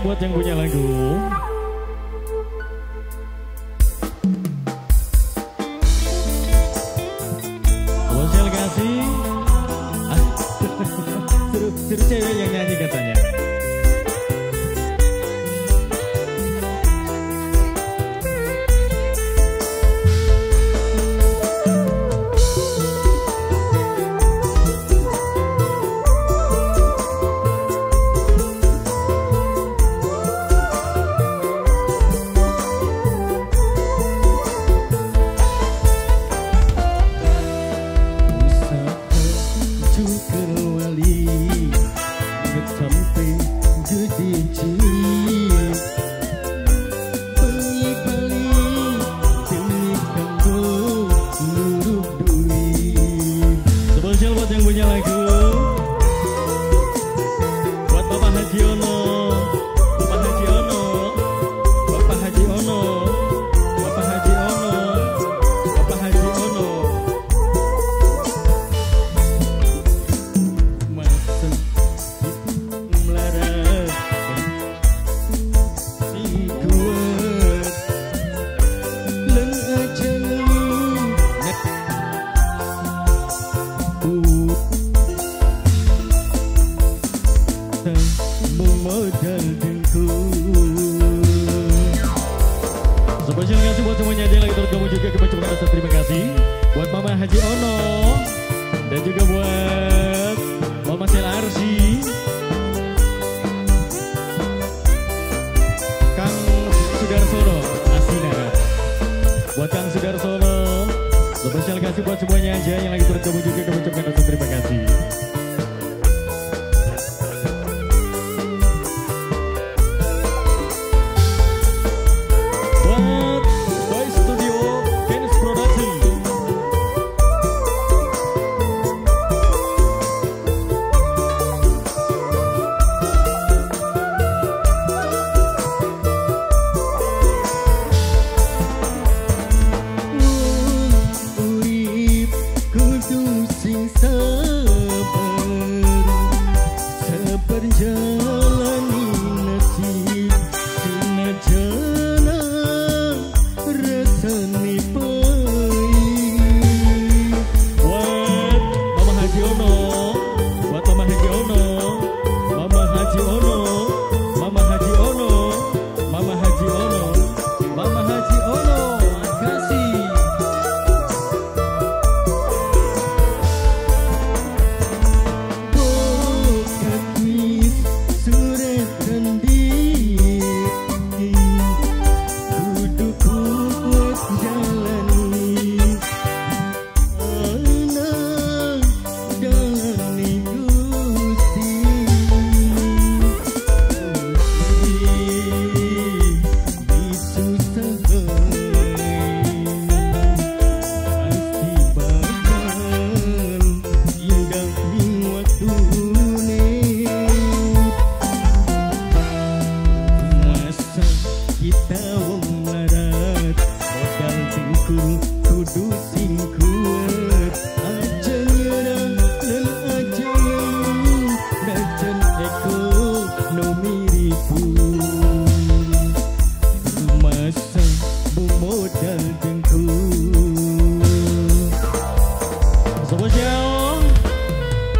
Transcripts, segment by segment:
buat yang punya lagu. Spesial kasih. Suruh cewek yang nyanyi katanya. Spesial kasih buat semuanya yang lagi tergabung juga, kami ucapkan rasa terima kasih buat Mama Haji Ono dan juga buat Mama Sel Arsi, Kang Sudarsono Asina, buat Kang Sudarsono. Spesial kasih buat semuanya aja yang lagi tergabung juga, kami ucapkan rasa terima kasih.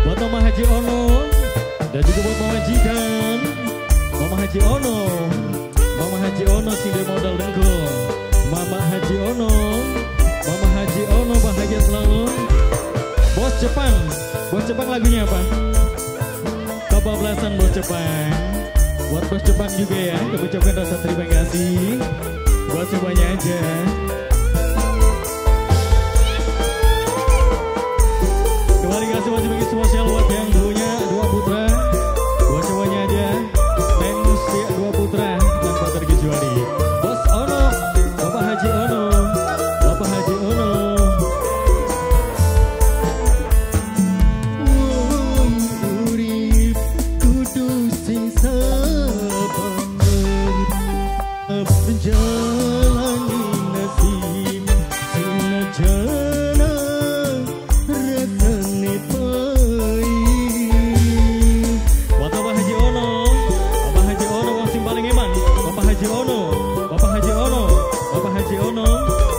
Buat Mama Haji Ono dan juga buat Mama Jidan, Mama Haji Ono, Mama Haji Ono single modal dengkul, Mama Haji Ono, Mama Haji Ono bahagia selalu. Bos Jepang lagunya apa? Kebablasan Bos Jepang. Buat Bos Jepang juga ya, kami ucapkan rasa terima kasih buat semuanya aja. Kembali kasih masih bagi spesial buat yang punya dua putra, buat semuanya aja. Thanks ya dua putra tanpa terkecuali. Bos Ono, Bapak Haji Ono, Bapak Haji Ono. Jalani nasib sinajana rasane pai Haji Ono, Bapak Haji Ono, Bapak Haji Ono,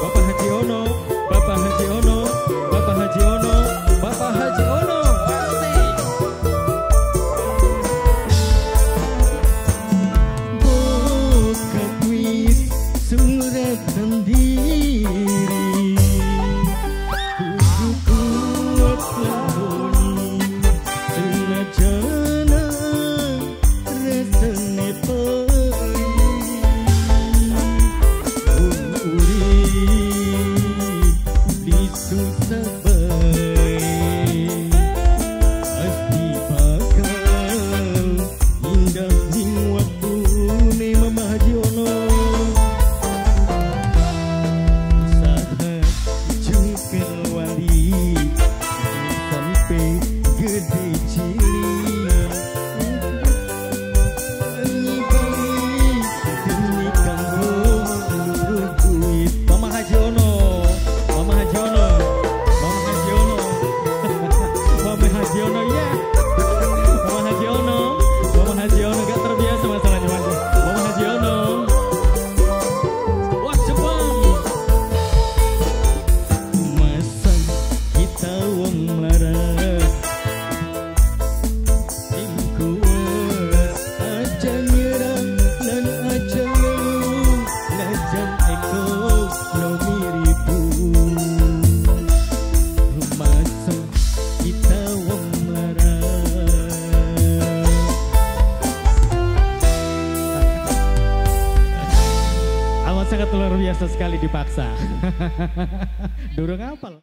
Bapak Haji Ono, Bapak Haji Ono, Bapak Haji Ono, Bapak Haji Ono. Bokap wis surat sendiri, kudu kuat lakoni, senajan rasane susah baik, pasti bakal indah ning waktu nih Mama Haji Ono. Usaha jungkel wali sampai gede cilik, nyibari demi kanggo luruh duit. Mama Haji Ono, Mama Haji Ono, Mama Haji Ono, Mama Haji Ono ya, Mama Haji Ono, Mama Haji Ono gak terbiasa masalahnya Mama Haji Ono. Wah Jepang, masa kita wong melarat, tim kuat aja nyerah dan aja ngeluh, najan eko no miripu. Masa kita wong melarat, amat sangat luar biasa sekali dipaksa. Durung apal.